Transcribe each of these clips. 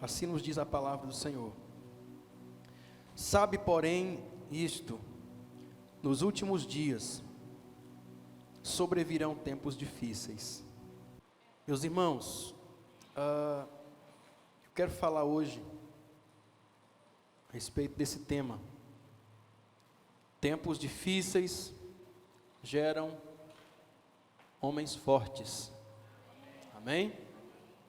Assim nos diz a palavra do Senhor. Sabe, porém, isto: nos últimos dias sobrevirão tempos difíceis. Meus irmãos, eu quero falar hoje a respeito desse tema. Tempos difíceis geram homens fortes. Amém?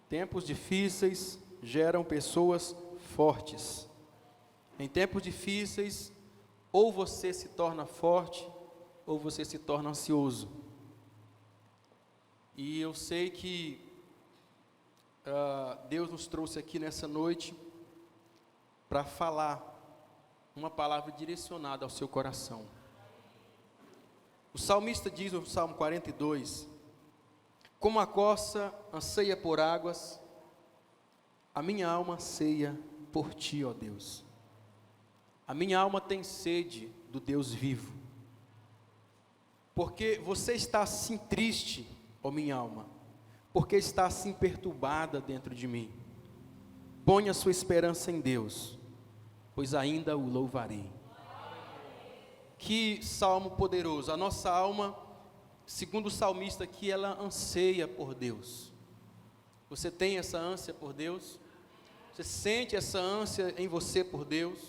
Tempos difíceis geram pessoas fortes. Em tempos difíceis, ou você se torna forte, ou você se torna ansioso. E eu sei que Deus nos trouxe aqui nessa noite para falar uma palavra direcionada ao seu coração. O salmista diz no Salmo 42: como a corça anseia por águas, a minha alma anseia por ti, ó Deus. A minha alma tem sede do Deus vivo. Porque você está assim triste, ó minha alma, porque está assim perturbada dentro de mim. Ponha sua esperança em Deus, pois ainda o louvarei. Que salmo poderoso. A nossa alma, segundo o salmista aqui, ela anseia por Deus. Você tem essa ânsia por Deus? Você sente essa ânsia em você por Deus?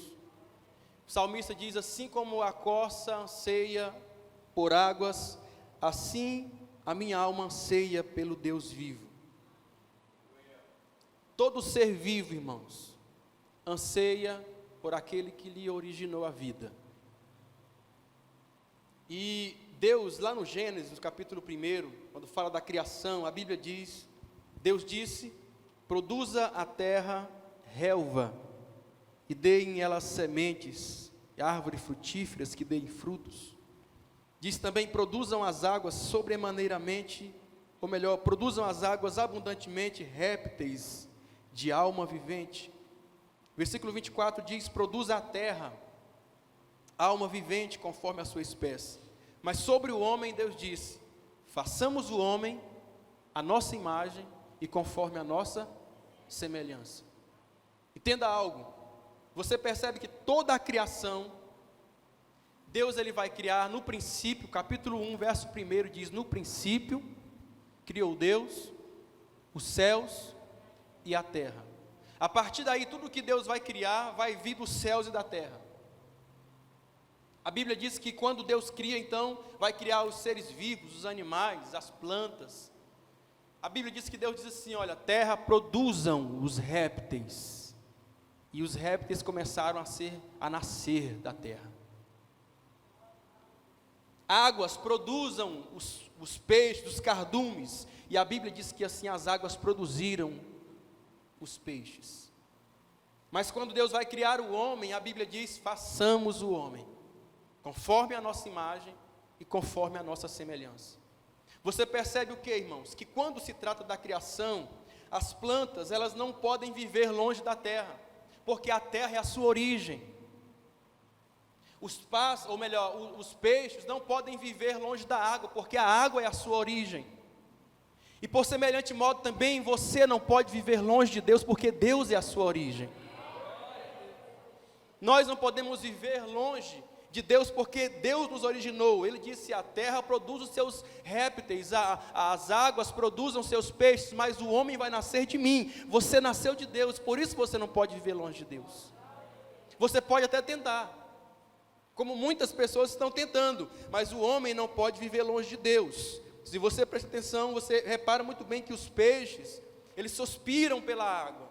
O salmista diz: assim como a corça anseia por águas, assim a minha alma anseia pelo Deus vivo. Todo ser vivo, irmãos, anseia por aquele que lhe originou a vida. E Deus, lá no Gênesis, no capítulo 1, quando fala da criação, a Bíblia diz: Deus disse: produza a terra relva, e deem ela sementes, e árvores frutíferas que deem frutos. Diz também: produzam as águas sobremaneiramente, ou melhor, produzam as águas abundantemente répteis de alma vivente. Versículo 24 diz: produza a terra alma vivente conforme a sua espécie. Mas sobre o homem Deus disse: façamos o homem a nossa imagem e conforme a nossa semelhança. Entenda algo, você percebe que toda a criação, Deus ele vai criar no princípio, capítulo 1, verso 1 diz: no princípio criou Deus os céus e a terra. A partir daí, tudo que Deus vai criar, vai vir dos céus e da terra. A Bíblia diz que quando Deus cria, então, vai criar os seres vivos, os animais, as plantas. A Bíblia diz que Deus diz assim: olha, terra, produzam os répteis. E os répteis começaram a nascer da terra. Águas, produzam os peixes, os cardumes. E a Bíblia diz que assim as águas produziram os peixes. Mas quando Deus vai criar o homem, a Bíblia diz: façamos o homem conforme a nossa imagem e conforme a nossa semelhança. Você percebe o que, irmãos? Que quando se trata da criação, as plantas, elas não podem viver longe da terra, porque a terra é a sua origem. Os peixes não podem viver longe da água, porque a água é a sua origem. E por semelhante modo também, você não pode viver longe de Deus, porque Deus é a sua origem. Nós não podemos viver longe de Deus, porque Deus nos originou. Ele disse: a terra produz os seus répteis, as águas produzam seus peixes, mas o homem vai nascer de mim. Você nasceu de Deus, por isso você não pode viver longe de Deus. Você pode até tentar, como muitas pessoas estão tentando, mas o homem não pode viver longe de Deus. Se você presta atenção, você repara muito bem que os peixes, eles suspiram pela água.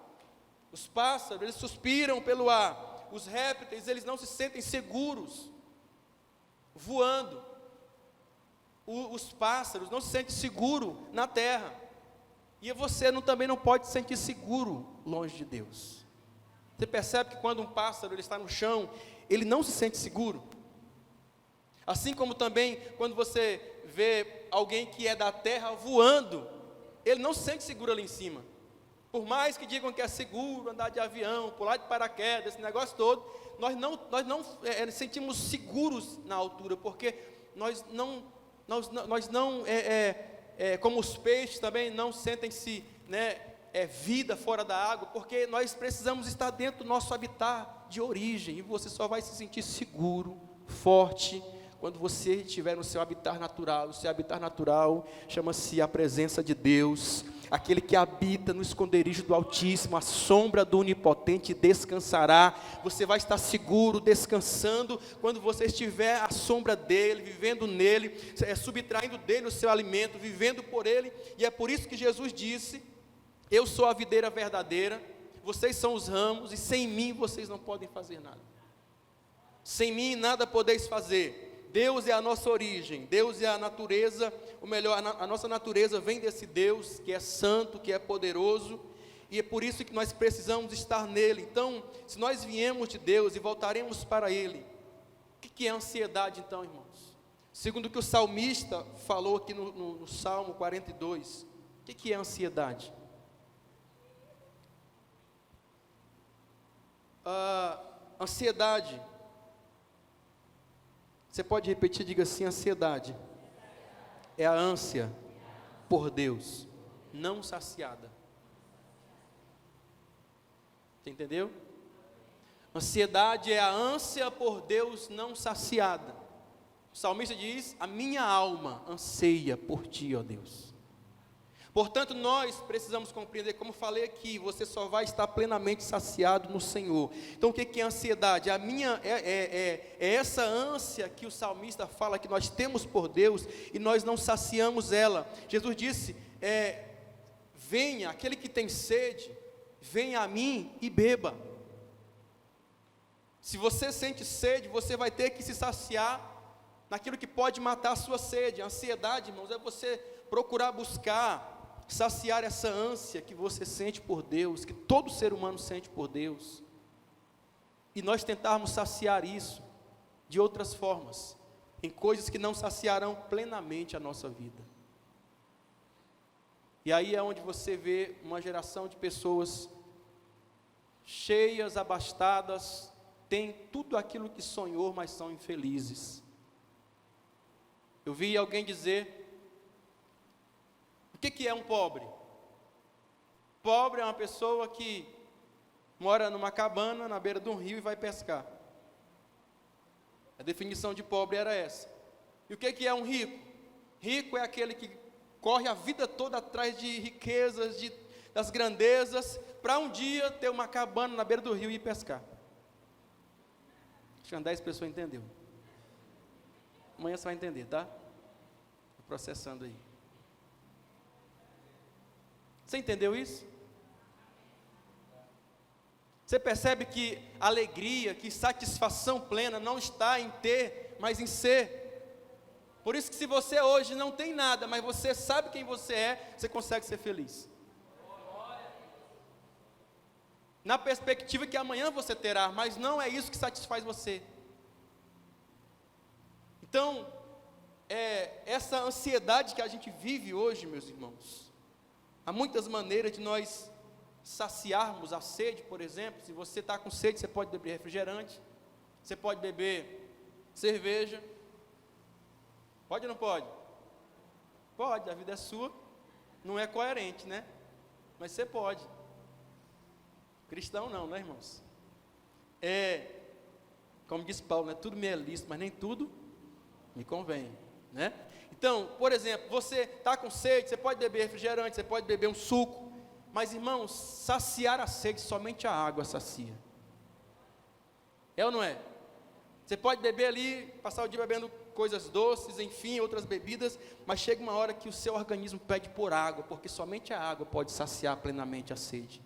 Os pássaros, eles suspiram pelo ar. Os répteis, eles não se sentem seguros voando. Os pássaros não se sentem seguros na terra. E você também não pode se sentir seguro longe de Deus. Você percebe que quando um pássaro ele está no chão, ele não se sente seguro? Assim como também quando você vê alguém que é da terra voando, ele não se sente seguro ali em cima. Por mais que digam que é seguro andar de avião, pular de paraquedas, esse negócio todo, nós não sentimos seguros na altura, porque nós não, como os peixes também não sentem-se vida fora da água, porque nós precisamos estar dentro do nosso habitat de origem, e você só vai se sentir seguro, forte, quando você estiver no seu habitat natural. O seu habitat natural chama-se a presença de Deus. Aquele que habita no esconderijo do Altíssimo, a sombra do Onipotente descansará. Você vai estar seguro, descansando, quando você estiver à sombra dele, vivendo nele, subtraindo dele o seu alimento, vivendo por ele. E é por isso que Jesus disse: eu sou a videira verdadeira, vocês são os ramos, e sem mim vocês não podem fazer nada. Sem mim nada podeis fazer. Deus é a nossa origem, Deus é a natureza, ou melhor, a nossa natureza vem desse Deus que é santo, que é poderoso, e é por isso que nós precisamos estar nele. Então, se nós viemos de Deus e voltaremos para ele, o que é ansiedade então, irmãos? Segundo o que o salmista falou aqui no Salmo 42, o que é ansiedade? Ansiedade, você pode repetir, diga assim: ansiedade é a ânsia por Deus não saciada. Você entendeu? Ansiedade é a ânsia por Deus não saciada. O salmista diz: a minha alma anseia por ti, ó Deus. Portanto, nós precisamos compreender, como falei aqui, você só vai estar plenamente saciado no Senhor. Então, o que é ansiedade? É essa ânsia que o salmista fala que nós temos por Deus e nós não saciamos ela. Jesus disse: venha, aquele que tem sede, venha a mim e beba. Se você sente sede, você vai ter que se saciar naquilo que pode matar a sua sede. A ansiedade, irmãos, é você procurar buscar saciar essa ânsia que você sente por Deus, que todo ser humano sente por Deus, e nós tentarmos saciar isso de outras formas, em coisas que não saciarão plenamente a nossa vida. E aí é onde você vê uma geração de pessoas cheias, abastadas, têm tudo aquilo que sonhou, mas são infelizes. Eu vi alguém dizer: o que é um pobre? Pobre é uma pessoa que mora numa cabana na beira de um rio e vai pescar. A definição de pobre era essa. E o que é um rico? Rico é aquele que corre a vida toda atrás de riquezas, das grandezas, para um dia ter uma cabana na beira do rio e ir pescar. Acho que 10 pessoas entenderam. Amanhã você vai entender, tá? Estou processando aí. Você entendeu isso? Você percebe que alegria, que satisfação plena não está em ter, mas em ser. Por isso que se você hoje não tem nada, mas você sabe quem você é, você consegue ser feliz. Na perspectiva que amanhã você terá, mas não é isso que satisfaz você. Então, essa ansiedade que a gente vive hoje, meus irmãos, há muitas maneiras de nós saciarmos a sede. Por exemplo, se você está com sede, você pode beber refrigerante, você pode beber cerveja. Pode ou não pode? Pode, a vida é sua, não é coerente, né? Mas você pode. Cristão não, né, irmãos? Como diz Paulo, né? Tudo me é lícito, mas nem tudo me convém, né? Então, por exemplo, você está com sede, você pode beber refrigerante, você pode beber um suco, mas, irmãos, saciar a sede, somente a água sacia. É ou não é? Você pode beber ali, passar o dia bebendo coisas doces, enfim, outras bebidas, mas chega uma hora que o seu organismo pede por água, porque somente a água pode saciar plenamente a sede.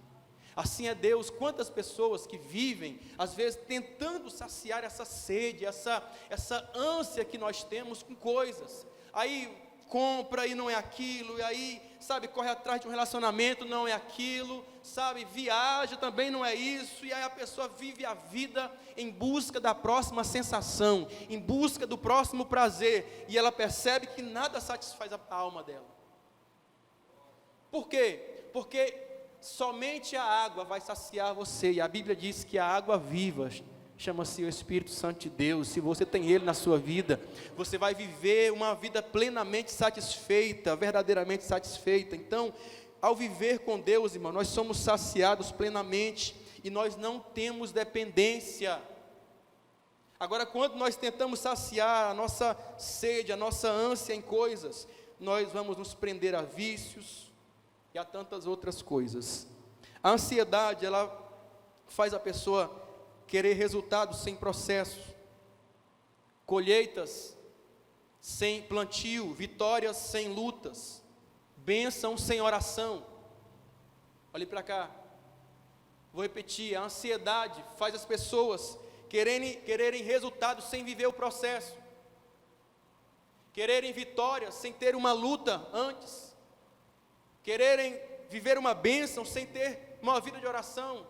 Assim é Deus. Quantas pessoas que vivem, às vezes, tentando saciar essa sede, essa ânsia que nós temos com coisas. Aí compra e não é aquilo, e aí, sabe, corre atrás de um relacionamento, não é aquilo, sabe, viaja, também não é isso, e aí a pessoa vive a vida em busca da próxima sensação, em busca do próximo prazer, e ela percebe que nada satisfaz a alma dela. Por quê? Porque somente a água vai saciar você, e a Bíblia diz que a água viva chama-se o Espírito Santo de Deus. Se você tem Ele na sua vida, você vai viver uma vida plenamente satisfeita, verdadeiramente satisfeita. Então, ao viver com Deus, irmão, nós somos saciados plenamente e nós não temos dependência. Agora, quando nós tentamos saciar a nossa sede, a nossa ânsia em coisas, nós vamos nos prender a vícios e a tantas outras coisas. A ansiedade, ela faz a pessoa querer resultados sem processo, colheitas sem plantio, vitórias sem lutas, bênção sem oração. Olhe para cá, vou repetir, a ansiedade faz as pessoas quererem resultados sem viver o processo, quererem vitórias sem ter uma luta antes, quererem viver uma bênção sem ter uma vida de oração.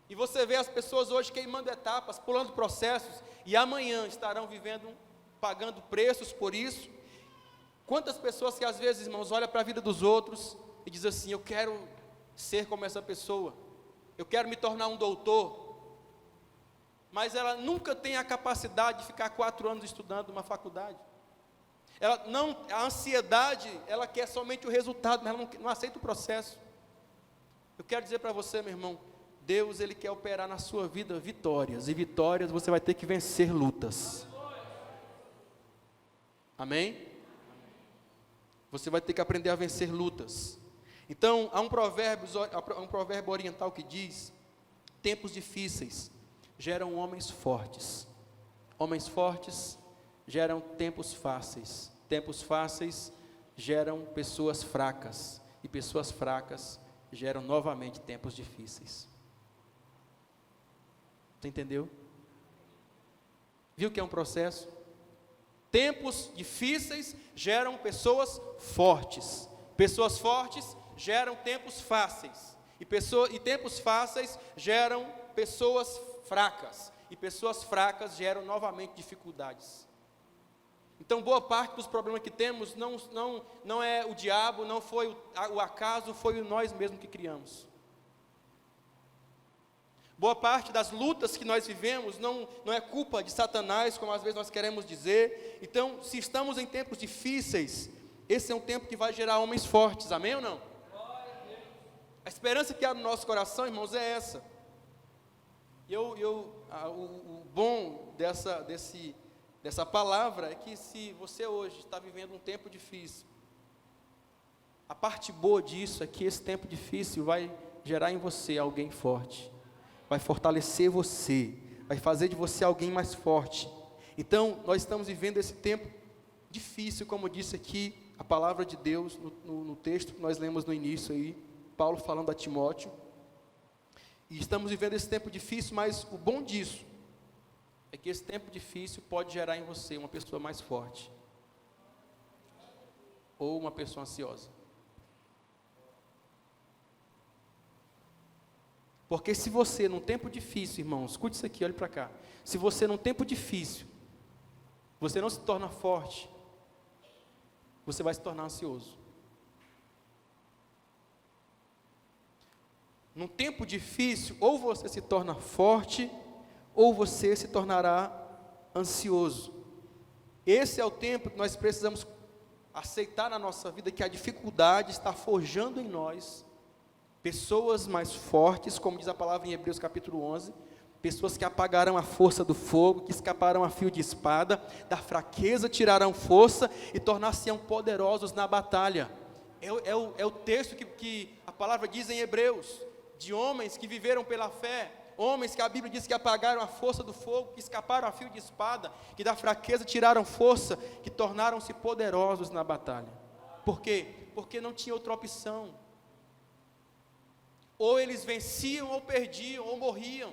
E você vê as pessoas hoje queimando etapas, pulando processos, e amanhã estarão pagando preços por isso. Quantas pessoas que às vezes, irmãos, olham para a vida dos outros e dizem assim: eu quero ser como essa pessoa, eu quero me tornar um doutor, mas ela nunca tem a capacidade de ficar 4 anos estudando numa faculdade. A ansiedade, ela quer somente o resultado, mas ela não aceita o processo. Eu quero dizer para você, meu irmão, Deus, Ele quer operar na sua vida vitórias, e vitórias você vai ter que vencer lutas. Amém? Você vai ter que aprender a vencer lutas. Então, há um provérbio oriental que diz: tempos difíceis geram homens fortes. Homens fortes geram tempos fáceis. Tempos fáceis geram pessoas fracas. E pessoas fracas geram novamente tempos difíceis. Você entendeu? Viu que é um processo? Tempos difíceis geram pessoas fortes. Pessoas fortes geram tempos fáceis. E tempos fáceis geram pessoas fracas. E pessoas fracas geram novamente dificuldades. Então, boa parte dos problemas que temos não é o diabo, não foi o acaso, foi nós mesmos que criamos. Boa parte das lutas que nós vivemos não é culpa de Satanás, como às vezes nós queremos dizer. Então, se estamos em tempos difíceis, esse é um tempo que vai gerar homens fortes, amém ou não? A esperança que há no nosso coração, irmãos, é essa. O bom dessa palavra é que, se você hoje está vivendo um tempo difícil, a parte boa disso é que esse tempo difícil vai gerar em você alguém forte, vai fortalecer você, vai fazer de você alguém mais forte. Então, nós estamos vivendo esse tempo difícil, como disse aqui a palavra de Deus, no texto que nós lemos no início aí, Paulo falando a Timóteo, e estamos vivendo esse tempo difícil, mas o bom disso é que esse tempo difícil pode gerar em você uma pessoa mais forte, ou uma pessoa ansiosa. Porque se você, num tempo difícil, irmãos, escute isso aqui, olhe para cá. Se você, num tempo difícil, você não se torna forte, você vai se tornar ansioso. Num tempo difícil, ou você se torna forte, ou você se tornará ansioso. Esse é o tempo que nós precisamos aceitar na nossa vida, que a dificuldade está forjando em nós pessoas mais fortes, como diz a palavra em Hebreus capítulo 11, pessoas que apagaram a força do fogo, que escaparam a fio de espada, da fraqueza tirarão força e tornar-se-ão poderosos na batalha. É o texto que a palavra diz em Hebreus, de homens que viveram pela fé, homens que a Bíblia diz que apagaram a força do fogo, que escaparam a fio de espada, que da fraqueza tiraram força, que tornaram-se poderosos na batalha. Por quê? Porque não tinha outra opção. Ou eles venciam, ou perdiam, ou morriam.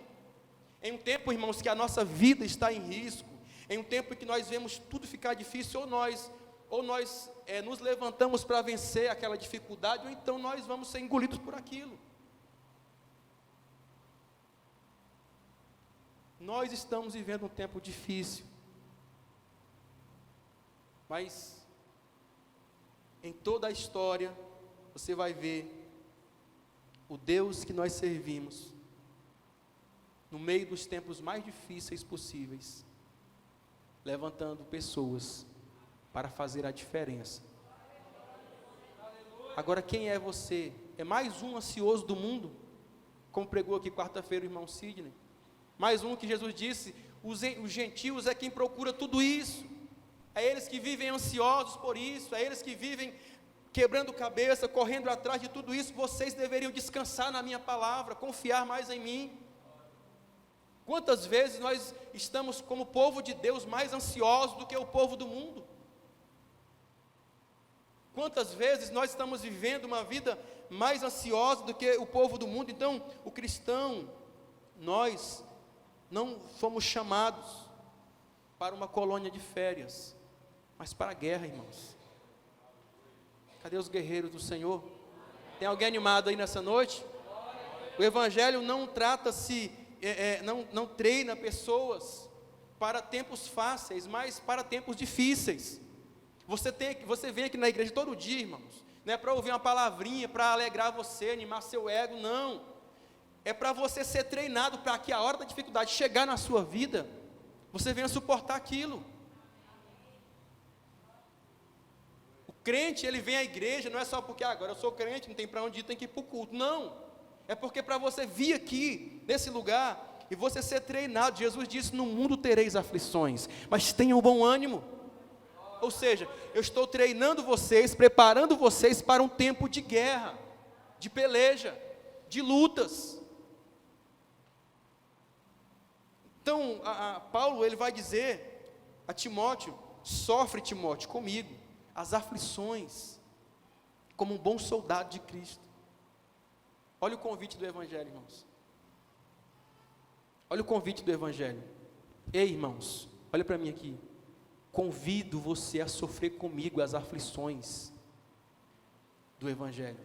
Em um tempo, irmãos, que a nossa vida está em risco, em um tempo que nós vemos tudo ficar difícil, ou nós nos levantamos para vencer aquela dificuldade, ou então nós vamos ser engolidos por aquilo. Nós estamos vivendo um tempo difícil, mas em toda a história você vai ver o Deus que nós servimos, no meio dos tempos mais difíceis possíveis, levantando pessoas para fazer a diferença. Agora, quem é você? É mais um ansioso do mundo? Como pregou aqui quarta-feira o irmão Sidney. Mais um que Jesus disse, os gentios é quem procura tudo isso. É eles que vivem ansiosos por isso, é eles que vivem quebrando cabeça, correndo atrás de tudo isso. Vocês deveriam descansar na minha palavra, confiar mais em mim. Quantas vezes nós estamos como povo de Deus mais ansiosos do que o povo do mundo? Quantas vezes nós estamos vivendo uma vida mais ansiosa do que o povo do mundo? Então, o cristão, nós não fomos chamados para uma colônia de férias, mas para a guerra, irmãos. Cadê os guerreiros do Senhor? Tem alguém animado aí nessa noite? O Evangelho não trata-se, não treina pessoas para tempos fáceis, mas para tempos difíceis. Você vem aqui na igreja todo dia, irmãos, não é para ouvir uma palavrinha, para alegrar você, animar seu ego, não. É para você ser treinado, para que a hora da dificuldade chegar na sua vida, você venha suportar aquilo. O crente, ele vem à igreja, não é só porque agora eu sou crente, não tem para onde ir, tem que ir para o culto, não. É porque para você vir aqui, nesse lugar, e você ser treinado. Jesus disse, no mundo tereis aflições, mas tenham bom ânimo. Ou seja, eu estou treinando vocês, preparando vocês para um tempo de guerra, de peleja, de lutas. Então, Paulo, ele vai dizer a Timóteo, sofre Timóteo comigo, as aflições, como um bom soldado de Cristo. Olha o convite do Evangelho, irmãos. Olha o convite do Evangelho. Ei, irmãos, olha para mim aqui. Convido você a sofrer comigo as aflições do Evangelho.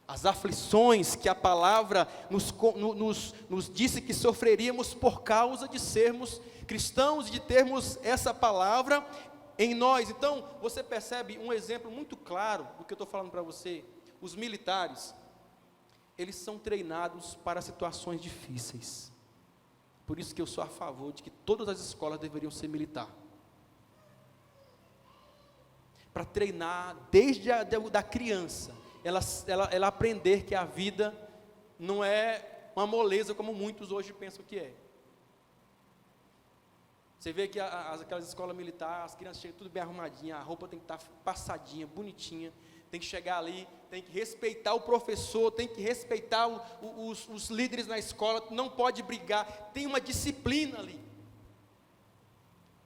As aflições que a palavra nos disse que sofreríamos por causa de sermos cristãos e de termos essa palavra em nós. Então, você percebe um exemplo muito claro do que eu estou falando para você. Os militares, eles são treinados para situações difíceis. Por isso que eu sou a favor de que todas as escolas deveriam ser militar. Para treinar desde da criança, ela aprender que a vida não é uma moleza como muitos hoje pensam que é. Você vê que aquelas escolas militares, as crianças chegam tudo bem arrumadinha, a roupa tem que estar passadinha, bonitinha, tem que chegar ali, tem que respeitar o professor, tem que respeitar os líderes na escola, não pode brigar, tem uma disciplina ali.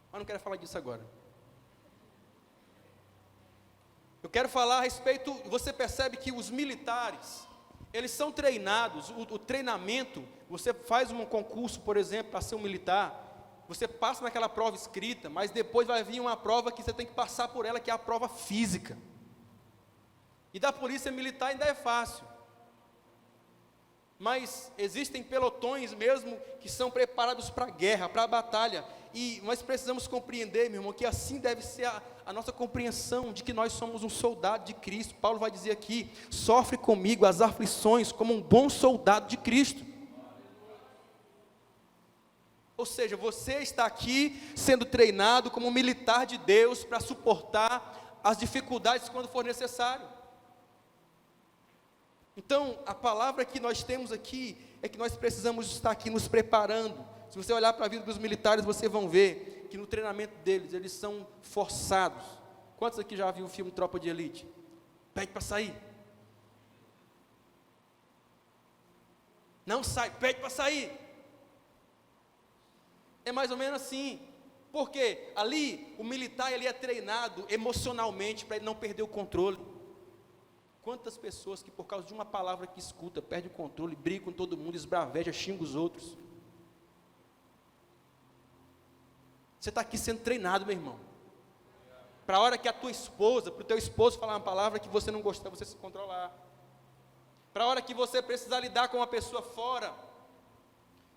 Mas não quero falar disso agora. Eu quero falar a respeito, você percebe que os militares, eles são treinados, o treinamento, você faz um concurso, por exemplo, para ser um militar, você passa naquela prova escrita, mas depois vai vir uma prova que você tem que passar por ela, que é a prova física. E da polícia militar ainda é fácil. Mas existem pelotões mesmo que são preparados para a guerra, para a batalha. E nós precisamos compreender, meu irmão, que assim deve ser a nossa compreensão de que nós somos um soldado de Cristo. Paulo vai dizer aqui, sofre comigo as aflições como um bom soldado de Cristo. Ou seja, você está aqui sendo treinado como um militar de Deus para suportar as dificuldades quando for necessário. Então, a palavra que nós temos aqui é que nós precisamos estar aqui nos preparando. Se você olhar para a vida dos militares, vocês vão ver que no treinamento deles, eles são forçados. Quantos aqui já viram o filme Tropa de Elite? Pede para sair. Não sai, pede para sair. É mais ou menos assim. Porque ali, o militar ele é treinado emocionalmente para ele não perder o controle. Quantas pessoas que por causa de uma palavra que escuta, perde o controle, briga com todo mundo, esbraveja, xinga os outros. Você está aqui sendo treinado, meu irmão. Para a hora que a tua esposa, para o teu esposo falar uma palavra que você não gostar, você se controlar. Para a hora que você precisar lidar com uma pessoa fora,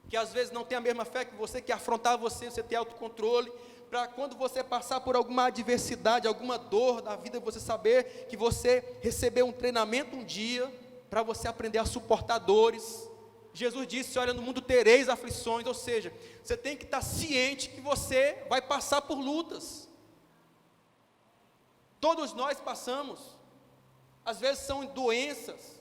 que às vezes não tem a mesma fé que você, que afrontar você ter autocontrole, para quando você passar por alguma adversidade, alguma dor da vida, você saber que você recebeu um treinamento um dia, para você aprender a suportar dores. Jesus disse, olha, no mundo tereis aflições, ou seja, você tem que estar ciente que você vai passar por lutas. Todos nós passamos. às vezes são doenças,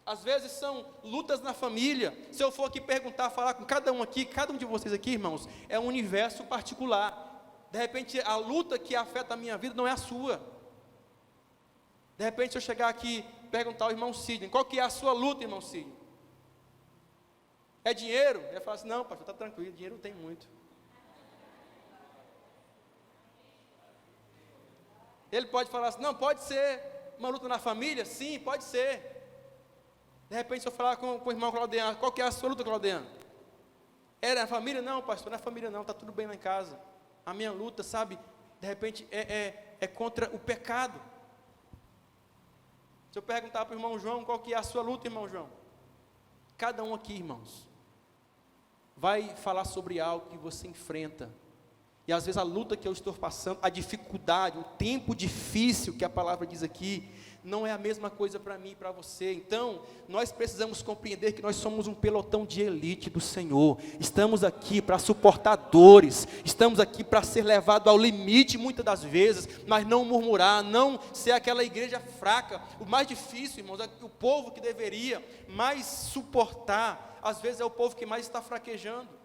às vezes são lutas na família. Se eu for aqui perguntar, falar com cada um aqui, cada um de vocês aqui, irmãos, é um universo particular. De repente, a luta que afeta a minha vida não é a sua. De repente, se eu chegar aqui e perguntar ao irmão Sidney, qual que é a sua luta, irmão Sidney? É dinheiro? Ele vai falar assim, não, pastor, está tranquilo, dinheiro não tem muito. Ele pode falar assim, não, pode ser uma luta na família? Sim, pode ser. De repente, se eu falar com o irmão Claudiano, qual que é a sua luta, Claudiano? É na família? Não, pastor, não é família não, está tudo bem lá em casa. A minha luta, sabe, de repente, é contra o pecado. Se eu perguntar para o irmão João, qual que é a sua luta, irmão João? Cada um aqui, irmãos, vai falar sobre algo que você enfrenta. E às vezes a luta que eu estou passando, a dificuldade, o tempo difícil que a palavra diz aqui, não é a mesma coisa para mim e para você. Então, nós precisamos compreender que nós somos um pelotão de elite do Senhor. Estamos aqui para suportar dores, estamos aqui para ser levado ao limite muitas das vezes, mas não murmurar, não ser aquela igreja fraca. O mais difícil, irmãos, é que o povo que deveria mais suportar, às vezes é o povo que mais está fraquejando.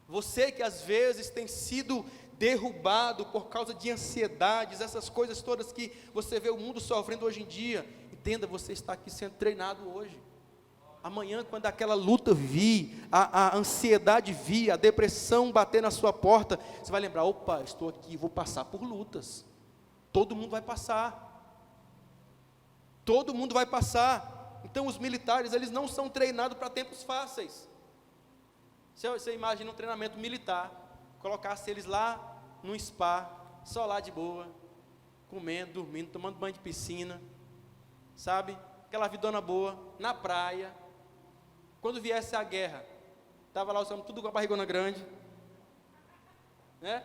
Você que às vezes tem sido derrubado por causa de ansiedades, essas coisas todas que você vê o mundo sofrendo hoje em dia, entenda, você está aqui sendo treinado hoje. Amanhã, quando aquela luta vir, a ansiedade vir, a depressão bater na sua porta, você vai lembrar, opa, estou aqui, vou passar por lutas. Todo mundo vai passar. Todo mundo vai passar. Então os militares, eles não são treinados para tempos fáceis. Você imagina um treinamento militar, colocasse eles lá num spa, só lá de boa, comendo, dormindo, tomando banho de piscina, sabe? Aquela vidona boa, na praia. Quando viesse a guerra, estava lá os homens tudo com a barrigona grande, né?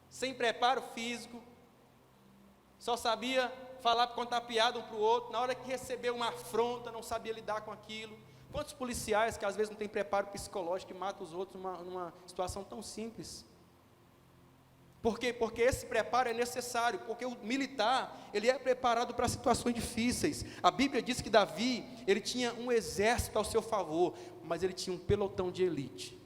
Sem preparo físico, só sabia falar, contar piada um para o outro. Na hora que recebeu uma afronta, não sabia lidar com aquilo. Quantos policiais que às vezes não têm preparo psicológico e matam os outros numa situação tão simples? Por quê? Porque esse preparo é necessário, porque o militar, ele é preparado para situações difíceis. A Bíblia diz que Davi, ele tinha um exército ao seu favor, mas ele tinha um pelotão de elite.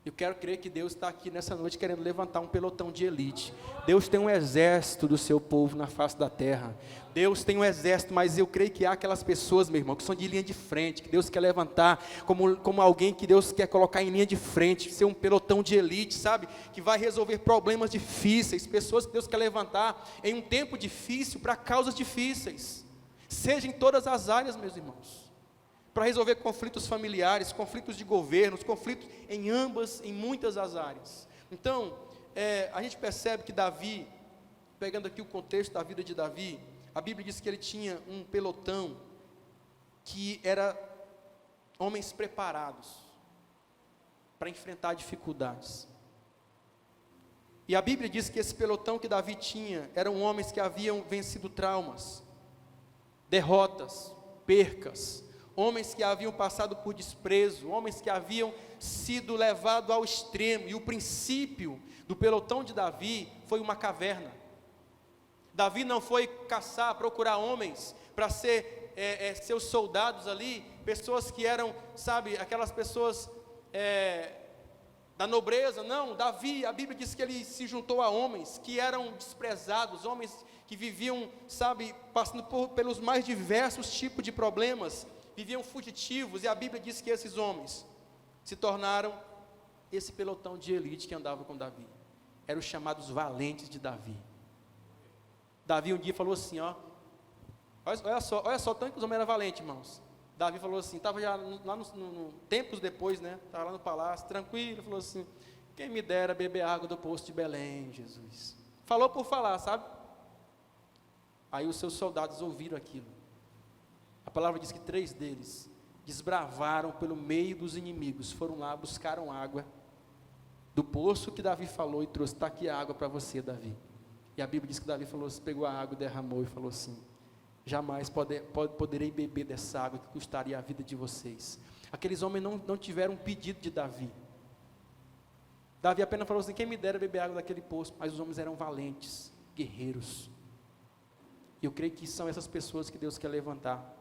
Eu quero crer que Deus está aqui nessa noite querendo levantar um pelotão de elite. Deus tem um exército do seu povo na face da terra. Deus tem um exército, mas eu creio que há aquelas pessoas, meu irmão, que são de linha de frente, que Deus quer levantar como alguém que Deus quer colocar em linha de frente, ser um pelotão de elite, sabe? Que vai resolver problemas difíceis, pessoas que Deus quer levantar em um tempo difícil para causas difíceis. Seja em todas as áreas, meus irmãos. Para resolver conflitos familiares, conflitos de governos, conflitos em muitas das áreas. Então, a gente percebe que Davi, pegando aqui o contexto da vida de Davi, a Bíblia diz que ele tinha um pelotão que era homens preparados para enfrentar dificuldades. E a Bíblia diz que esse pelotão que Davi tinha eram homens que haviam vencido traumas, derrotas, percas, homens que haviam passado por desprezo, homens que haviam sido levados ao extremo. E o princípio do pelotão de Davi foi uma caverna. Davi não foi caçar, procurar homens para ser seus soldados ali, pessoas que eram, sabe, aquelas pessoas da nobreza. Não, Davi, a Bíblia diz que ele se juntou a homens que eram desprezados, homens que viviam, sabe, passando pelos mais diversos tipos de problemas, viviam fugitivos, e a Bíblia diz que esses homens se tornaram esse pelotão de elite que andava com Davi. Eram os chamados valentes de Davi. Davi um dia falou assim, olha só, tanto que os homens eram valentes, irmãos. Davi falou assim, estava já lá tempos depois, né, estava lá no palácio, tranquilo, falou assim, quem me dera beber água do poço de Belém, Jesus. Falou por falar, sabe? Aí os seus soldados ouviram aquilo. A palavra diz que 3 deles desbravaram pelo meio dos inimigos, foram lá, buscaram água do poço que Davi falou e trouxe, está aqui a água para você, Davi. E a Bíblia diz que Davi falou, pegou a água, derramou e falou assim, jamais poderei beber dessa água que custaria a vida de vocês. Aqueles homens não tiveram um pedido de Davi. Davi apenas falou assim: quem me dera beber água daquele poço, mas os homens eram valentes, guerreiros. E eu creio que são essas pessoas que Deus quer levantar.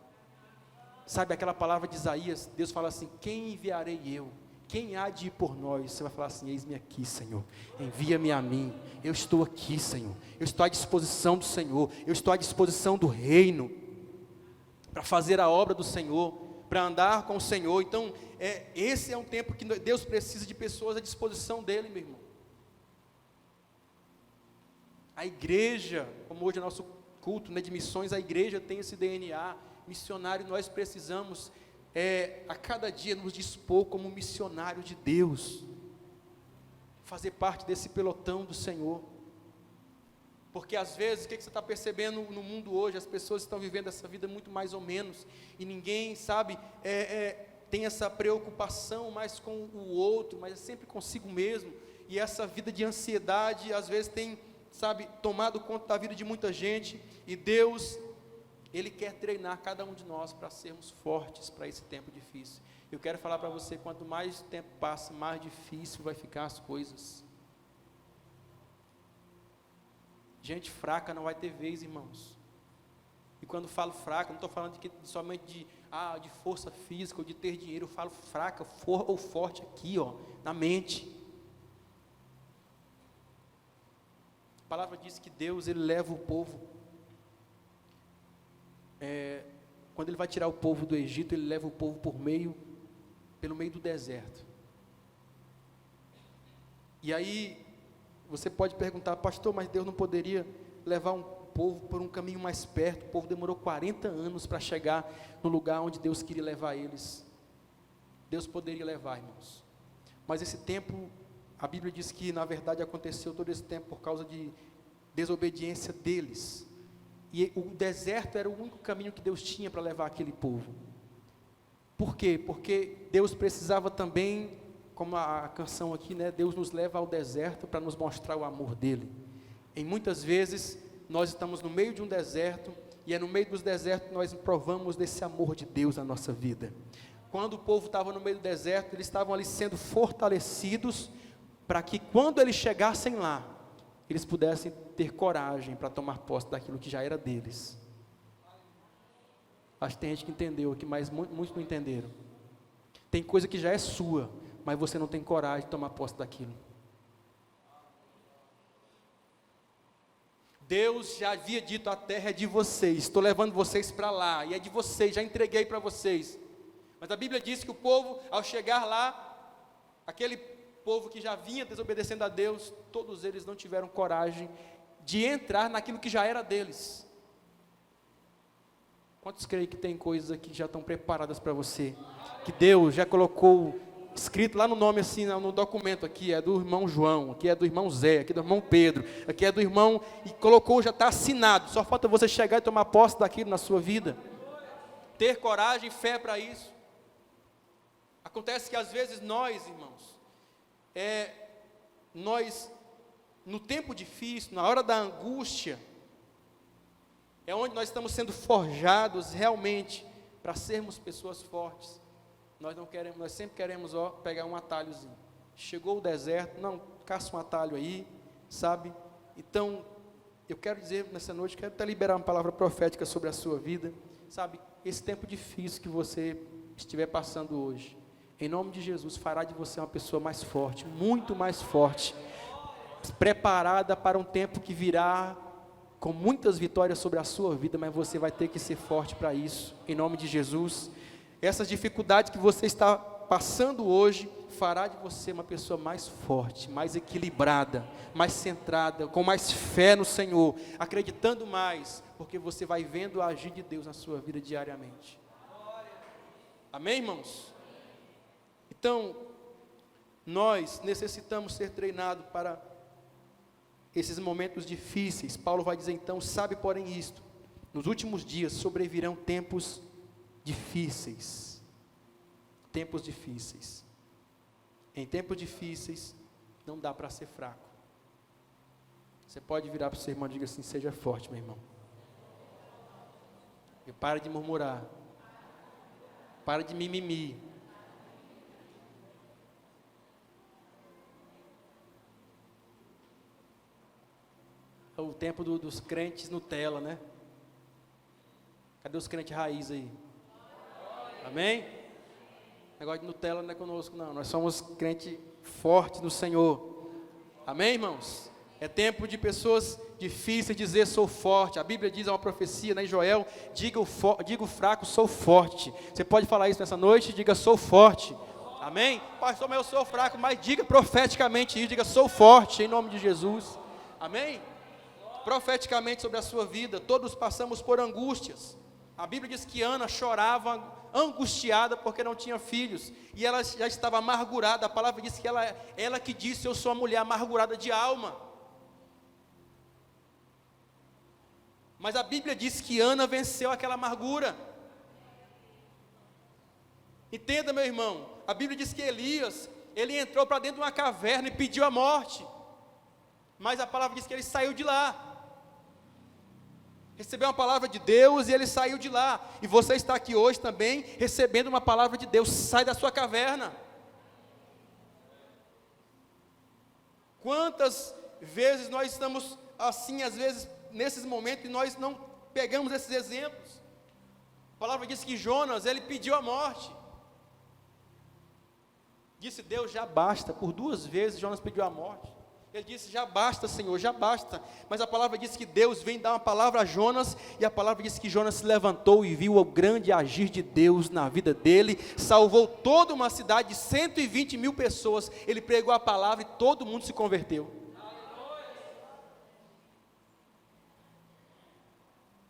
Sabe aquela palavra de Isaías? Deus fala assim: quem enviarei eu? Quem há de ir por nós? Você vai falar assim: eis-me aqui, Senhor, envia-me a mim, eu estou aqui, Senhor, eu estou à disposição do Senhor, eu estou à disposição do reino, para fazer a obra do Senhor, para andar com o Senhor. Então, esse é um tempo que Deus precisa de pessoas à disposição dEle, meu irmão. A igreja, como hoje é nosso culto, né, de missões, a igreja tem esse DNA missionário. Nós precisamos a cada dia nos dispor como missionário de Deus, fazer parte desse pelotão do Senhor. Porque às vezes, o que você está percebendo no mundo hoje? As pessoas estão vivendo essa vida muito mais ou menos, e ninguém, sabe, tem essa preocupação mais com o outro, mas é sempre consigo mesmo. E essa vida de ansiedade, às vezes tem, sabe, tomado conta da vida de muita gente. E Deus, Ele quer treinar cada um de nós para sermos fortes para esse tempo difícil. Eu quero falar para você: quanto mais tempo passa, mais difícil vai ficar as coisas. Gente fraca não vai ter vez, irmãos. E quando falo fraca, não estou falando somente de força física ou de ter dinheiro. Eu falo fraca ou forte aqui, na mente. A palavra diz que Deus, Ele leva o povo, quando Ele vai tirar o povo do Egito, Ele leva o povo pelo meio do deserto. E aí, você pode perguntar: pastor, mas Deus não poderia levar um povo por um caminho mais perto? O povo demorou 40 anos para chegar no lugar onde Deus queria levar eles. Deus poderia levar, irmãos. Mas esse tempo, a Bíblia diz que na verdade aconteceu todo esse tempo por causa de desobediência deles. E o deserto era o único caminho que Deus tinha para levar aquele povo. Por quê? Porque Deus precisava também, como a canção aqui, né? Deus nos leva ao deserto para nos mostrar o amor dEle. E muitas vezes nós estamos no meio de um deserto, e é no meio dos desertos que nós provamos desse amor de Deus na nossa vida. Quando o povo estava no meio do deserto, eles estavam ali sendo fortalecidos, para que quando eles chegassem lá, eles pudessem ter coragem para tomar posse daquilo que já era deles. Acho que tem gente que entendeu aqui, mas muitos não entenderam. Tem coisa que já é sua, mas você não tem coragem de tomar posse daquilo. Deus já havia dito: a terra é de vocês, estou levando vocês para lá, e é de vocês, já entreguei para vocês. Mas a Bíblia diz que o povo, ao chegar lá, aquele povo que já vinha desobedecendo a Deus, todos eles não tiveram coragem de entrar naquilo que já era deles. Quantos creem que tem coisas aqui que já estão preparadas para você? Que Deus já colocou escrito lá no nome, assim, no documento: aqui é do irmão João, aqui é do irmão Zé, aqui é do irmão Pedro, aqui é do irmão, e colocou, já está assinado. Só falta você chegar e tomar posse daquilo na sua vida. Ter coragem e fé para isso. Acontece que às vezes nós, irmãos, no tempo difícil, na hora da angústia, é onde nós estamos sendo forjados realmente para sermos pessoas fortes. Nós sempre queremos pegar um atalhozinho. Chegou o deserto, não, caça um atalho aí, sabe? Então, eu quero dizer nessa noite, quero até liberar uma palavra profética sobre a sua vida, sabe? Esse tempo difícil que você estiver passando hoje, em nome de Jesus, fará de você uma pessoa mais forte, muito mais forte, preparada para um tempo que virá com muitas vitórias sobre a sua vida, mas você vai ter que ser forte para isso, em nome de Jesus. Essas dificuldades que você está passando hoje, fará de você uma pessoa mais forte, mais equilibrada, mais centrada, com mais fé no Senhor, acreditando mais, porque você vai vendo o agir de Deus na sua vida diariamente. Amém, irmãos? Então, nós necessitamos ser treinados para esses momentos difíceis. Paulo vai dizer então: sabe porém isto, nos últimos dias sobrevirão tempos difíceis. Tempos difíceis. Em tempos difíceis, não dá para ser fraco. Você pode virar para o seu irmão e diga assim: seja forte, meu irmão. E para de murmurar. Para de mimimi. É o tempo dos crentes Nutella, né? Cadê os crentes raiz aí? Amém? Negócio de Nutella não é conosco, não. Nós somos crentes fortes no Senhor. Amém, irmãos? É tempo de pessoas difíceis dizer sou forte. A Bíblia diz, é uma profecia, né, em Joel, diga o fraco, sou forte. Você pode falar isso nessa noite? Diga sou forte. Amém? Pastor, mas eu sou fraco, mas diga profeticamente isso, diga sou forte, em nome de Jesus. Amém? Profeticamente sobre a sua vida, todos passamos por angústias. A Bíblia diz que Ana chorava angustiada porque não tinha filhos, e ela já estava amargurada. A palavra diz que ela que disse, eu sou uma mulher amargurada de alma. Mas a Bíblia diz que Ana venceu aquela amargura. Entenda, meu irmão, a Bíblia diz que Elias, ele entrou para dentro de uma caverna e pediu a morte, mas a palavra diz que ele saiu de lá, recebeu uma palavra de Deus e ele saiu de lá. E você está aqui hoje também, recebendo uma palavra de Deus. Sai da sua caverna. Quantas vezes nós estamos assim, às vezes, nesses momentos, e nós não pegamos esses exemplos. A palavra diz que Jonas, ele pediu a morte. Disse Deus, já basta. Por 2 vezes Jonas pediu a morte. Ele disse, já basta, Senhor, já basta. Mas a palavra diz que Deus vem dar uma palavra a Jonas, e a palavra diz que Jonas se levantou e viu o grande agir de Deus na vida dele, salvou toda uma cidade de 120 mil pessoas. Ele pregou a palavra e todo mundo se converteu.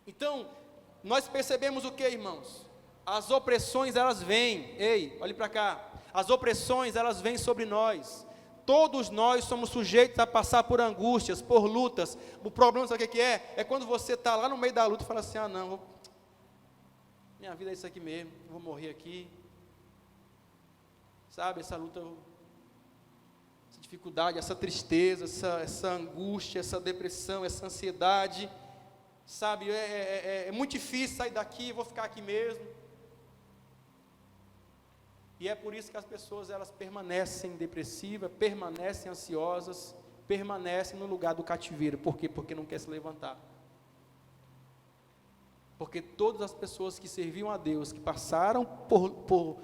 Então, nós percebemos o que, irmãos? As opressões, elas vêm. Ei, olhe para cá. As opressões, elas vêm sobre nós. Todos nós somos sujeitos a passar por angústias, por lutas. O problema, sabe o que é? É quando você está lá no meio da luta e fala assim, não, minha vida é isso aqui mesmo, vou morrer aqui. Sabe, essa luta, essa dificuldade, essa tristeza, essa angústia, essa depressão, essa ansiedade. Sabe, é muito difícil sair daqui, vou ficar aqui mesmo. E é por isso que as pessoas, elas permanecem depressivas, permanecem ansiosas, permanecem no lugar do cativeiro. Por quê? Porque não quer se levantar. Porque todas as pessoas que serviam a Deus, que passaram por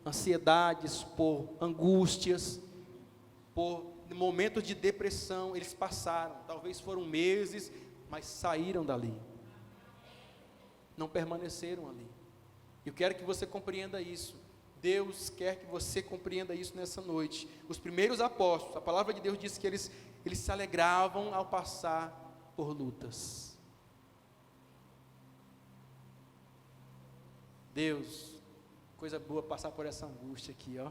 ansiedades, por angústias, por momentos de depressão, eles passaram. Talvez foram meses, mas saíram dali. Não permaneceram ali. Eu quero que você compreenda isso. Deus quer que você compreenda isso nessa noite. Os primeiros apóstolos, a palavra de Deus diz que eles se alegravam ao passar por lutas. Deus, coisa boa passar por essa angústia aqui, ó,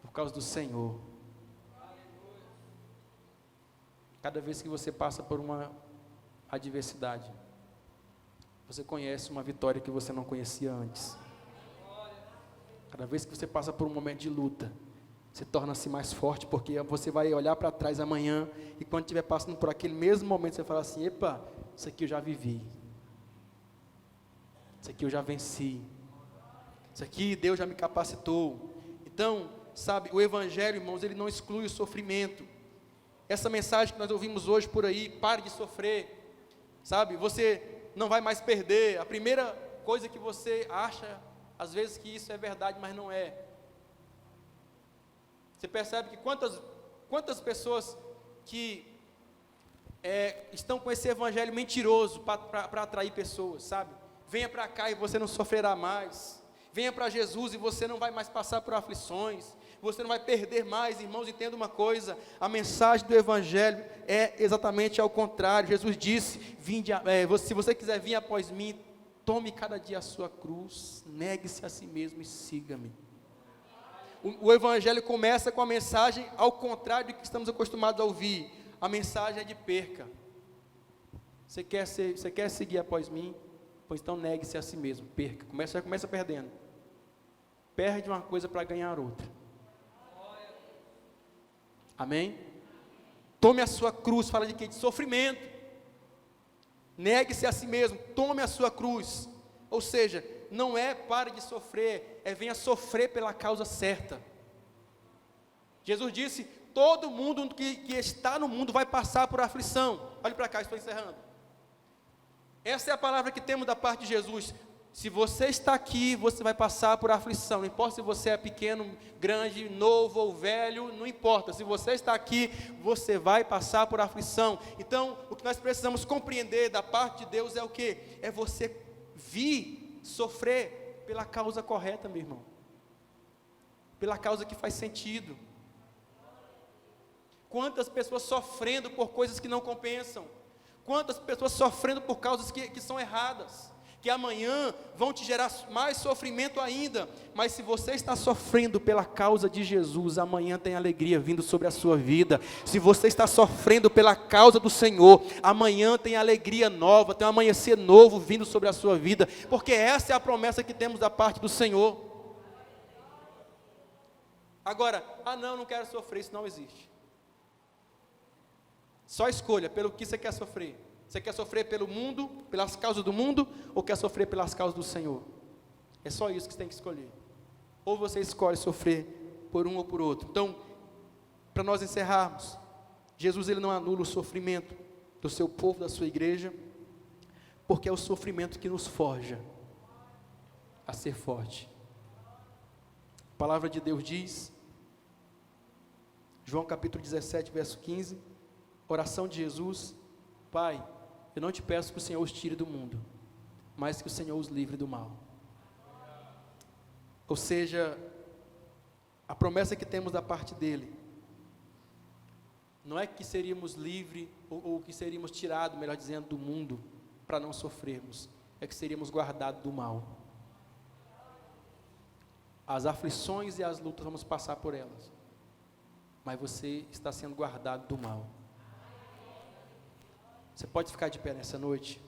por causa do Senhor. Cada vez que você passa por uma adversidade, você conhece uma vitória que você não conhecia antes. Cada vez que você passa por um momento de luta, você torna-se mais forte, porque você vai olhar para trás amanhã, e quando estiver passando por aquele mesmo momento, você fala assim, epa, isso aqui eu já vivi, isso aqui eu já venci, isso aqui Deus já me capacitou. Então, sabe, o Evangelho, irmãos, ele não exclui o sofrimento. Essa mensagem que nós ouvimos hoje por aí, pare de sofrer, sabe, você não vai mais perder. A primeira coisa que você acha, às vezes, que isso é verdade, mas não é. Você percebe que quantas pessoas que estão com esse evangelho mentiroso para atrair pessoas, sabe? Venha para cá e você não sofrerá mais. Venha para Jesus e você não vai mais passar por aflições. Você não vai perder mais, irmãos. Entenda uma coisa, a mensagem do evangelho é exatamente ao contrário. Jesus disse, se você quiser vir após mim, tome cada dia a sua cruz, negue-se a si mesmo e siga-me. O evangelho começa com a mensagem ao contrário do que estamos acostumados a ouvir. A mensagem é de perca. Você quer seguir após mim? Pois então negue-se a si mesmo, perca. Começa perdendo. Perde uma coisa para ganhar outra. Amém? Tome a sua cruz, fala de quê? De sofrimento. Negue-se a si mesmo, tome a sua cruz. Ou seja, não é pare de sofrer, é venha sofrer pela causa certa. Jesus disse, todo mundo que está no mundo vai passar por aflição. Olhe para cá, estou encerrando. Essa é a palavra que temos da parte de Jesus. Se você está aqui, você vai passar por aflição. Não importa se você é pequeno, grande, novo ou velho, não importa. Se você está aqui, você vai passar por aflição. Então, o que nós precisamos compreender da parte de Deus é o quê? É você vir sofrer pela causa correta, meu irmão. Pela causa que faz sentido. Quantas pessoas sofrendo por coisas que não compensam. Quantas pessoas sofrendo por causas que são erradas. Que amanhã vão te gerar mais sofrimento ainda, mas se você está sofrendo pela causa de Jesus, amanhã tem alegria vindo sobre a sua vida. Se você está sofrendo pela causa do Senhor, amanhã tem alegria nova, tem um amanhecer novo vindo sobre a sua vida, porque essa é a promessa que temos da parte do Senhor. Agora, não quero sofrer, isso não existe. Só escolha pelo que você quer sofrer. Você quer sofrer pelo mundo, pelas causas do mundo, ou quer sofrer pelas causas do Senhor? É só isso que você tem que escolher. Ou você escolhe sofrer por um ou por outro. Então, para nós encerrarmos, Jesus ele não anula o sofrimento do seu povo, da sua igreja, porque é o sofrimento que nos forja a ser forte. A palavra de Deus diz, João capítulo 17, verso 15, oração de Jesus: Pai, eu não te peço que o Senhor os tire do mundo, mas que o Senhor os livre do mal. Ou seja, a promessa que temos da parte dele, não é que seríamos livres, ou que seríamos tirados, melhor dizendo, do mundo, para não sofrermos, é que seríamos guardados do mal. As aflições e as lutas vamos passar por elas, mas você está sendo guardado do mal. Você pode ficar de pé nessa noite?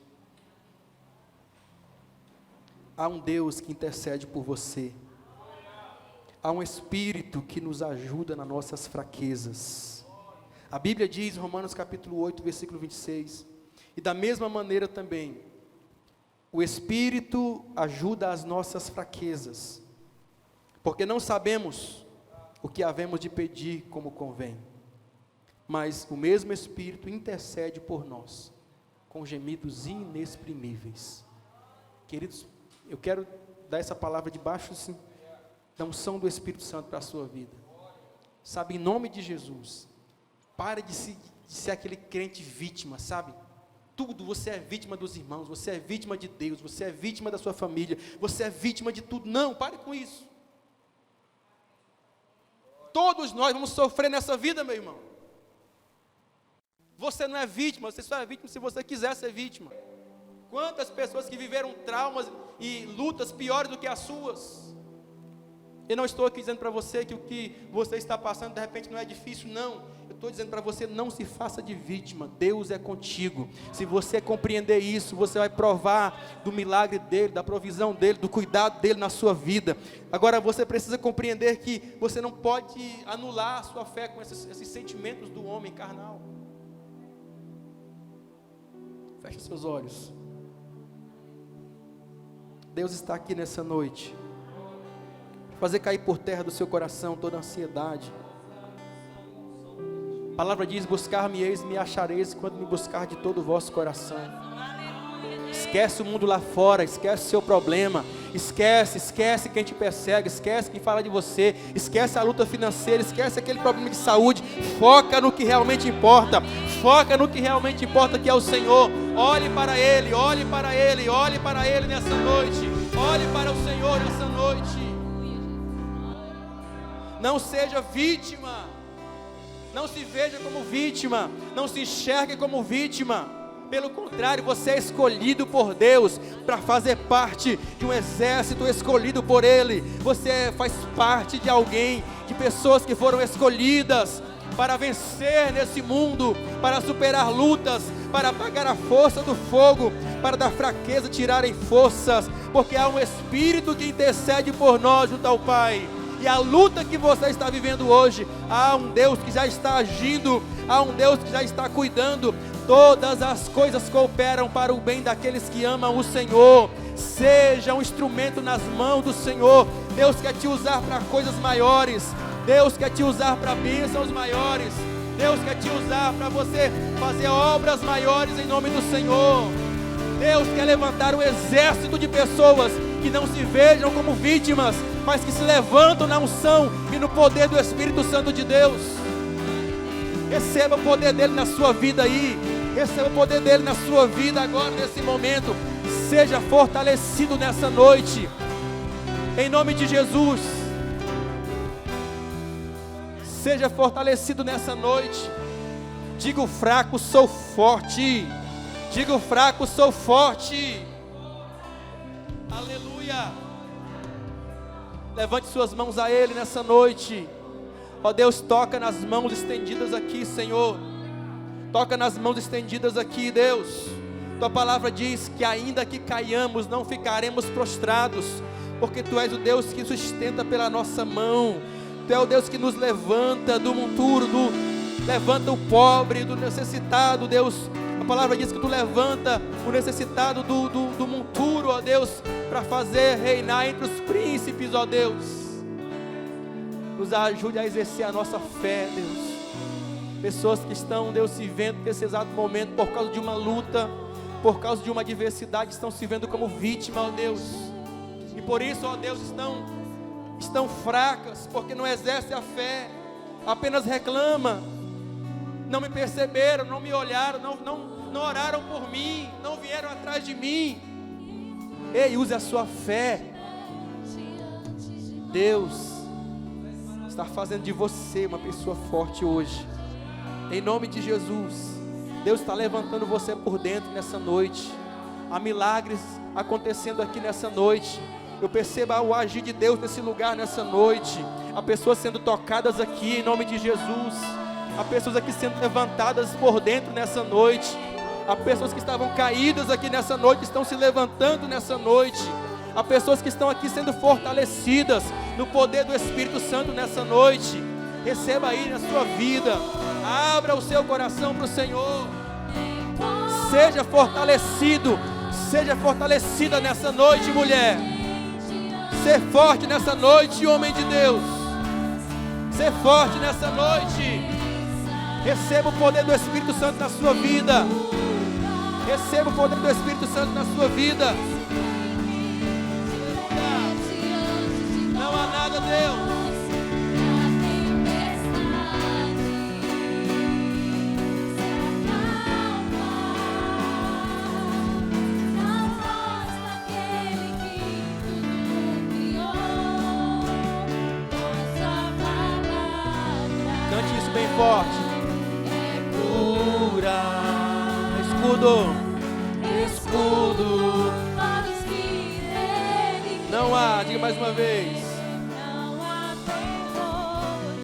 Há um Deus que intercede por você. Há um Espírito que nos ajuda nas nossas fraquezas. A Bíblia diz, Romanos capítulo 8, versículo 26, e da mesma maneira também, o Espírito ajuda as nossas fraquezas, porque não sabemos o que havemos de pedir como convém. Mas o mesmo Espírito intercede por nós, com gemidos inexprimíveis. Queridos, eu quero dar essa palavra debaixo assim, da unção do Espírito Santo para a sua vida. Sabe, em nome de Jesus, pare de ser aquele crente vítima, sabe? Tudo, você é vítima dos irmãos, você é vítima de Deus, você é vítima da sua família, você é vítima de tudo. Não, pare com isso. Todos nós vamos sofrer nessa vida, meu irmão. Você não é vítima, você só é vítima se você quiser ser vítima. Quantas pessoas que viveram traumas e lutas piores do que as suas. Eu não estou aqui dizendo para você que o que você está passando de repente não é difícil, não. Eu estou dizendo para você, não se faça de vítima. Deus é contigo. Se você compreender isso, você vai provar do milagre dele, da provisão dele, do cuidado dele na sua vida. Agora você precisa compreender que você não pode anular a sua fé com esses sentimentos do homem carnal. Feche seus olhos. Deus está aqui nessa noite, fazer cair por terra do seu coração toda a ansiedade. A palavra diz, buscar-me-eis, me achareis, quando me buscar de todo o vosso coração. Esquece o mundo lá fora, esquece o seu problema, esquece quem te persegue, esquece quem fala de você, esquece a luta financeira, esquece aquele problema de saúde, foca no que realmente importa, que é o Senhor. Olhe para Ele, olhe para Ele, olhe para Ele nessa noite, olhe para o Senhor nessa noite. Não seja vítima, não se veja como vítima, não se enxergue como vítima. Pelo contrário, você é escolhido por Deus para fazer parte de um exército escolhido por Ele. Você faz parte de alguém, de pessoas que foram escolhidas para vencer nesse mundo, para superar lutas, para apagar a força do fogo, para da fraqueza tirarem forças, porque há um Espírito que intercede por nós junto ao Pai. E a luta que você está vivendo hoje, há um Deus que já está agindo, há um Deus que já está cuidando. Todas as coisas cooperam para o bem daqueles que amam o Senhor. Seja um instrumento nas mãos do Senhor. Deus quer te usar para coisas maiores. Deus quer te usar para bênçãos maiores. Deus quer te usar para você fazer obras maiores em nome do Senhor. Deus quer levantar um exército de pessoas que não se vejam como vítimas, mas que se levantam na unção e no poder do Espírito Santo de Deus. Receba o poder dele na sua vida aí. Receba o poder dele na sua vida agora, nesse momento. Seja fortalecido nessa noite, em nome de Jesus. Seja fortalecido nessa noite. Diga o fraco, sou forte. Diga o fraco, sou forte. Aleluia. Levante suas mãos a Ele nessa noite. Ó Deus, toca nas mãos estendidas aqui, Senhor. Toca nas mãos estendidas aqui, Deus. Tua palavra diz que ainda que caiamos, não ficaremos prostrados, porque Tu és o Deus que sustenta pela nossa mão. Tu é o Deus que nos levanta do monturo, levanta o pobre, do necessitado, Deus. A palavra diz que Tu levanta o necessitado do monturo, ó Deus, para fazer reinar entre os príncipes, ó Deus. Nos ajude a exercer a nossa fé, Deus. Pessoas que estão, Deus, se vendo nesse exato momento por causa de uma luta, por causa de uma adversidade, estão se vendo como vítima, ó Deus. E por isso, ó Deus, estão fracas, porque não exercem a fé, apenas reclama. Não me perceberam, não me olharam, não oraram por mim, não vieram atrás de mim. Ei, use a sua fé. Deus está fazendo de você uma pessoa forte hoje, em nome de Jesus. Deus está levantando você por dentro nessa noite. Há milagres acontecendo aqui nessa noite. Eu percebo o agir de Deus nesse lugar nessa noite. Há pessoas sendo tocadas aqui em nome de Jesus. Há pessoas aqui sendo levantadas por dentro nessa noite. Há pessoas que estavam caídas aqui nessa noite, estão se levantando nessa noite. Há pessoas que estão aqui sendo fortalecidas no poder do Espírito Santo nessa noite. Receba aí na sua vida. Abra o seu coração para o Senhor. Seja fortalecido. Seja fortalecida nessa noite, mulher. Ser forte nessa noite, homem de Deus. Ser forte nessa noite. Receba o poder do Espírito Santo na sua vida. Receba o poder do Espírito Santo na sua vida. Não há nada, Deus. Cante isso bem forte. É cura. Escudo. Não há, diga mais uma vez.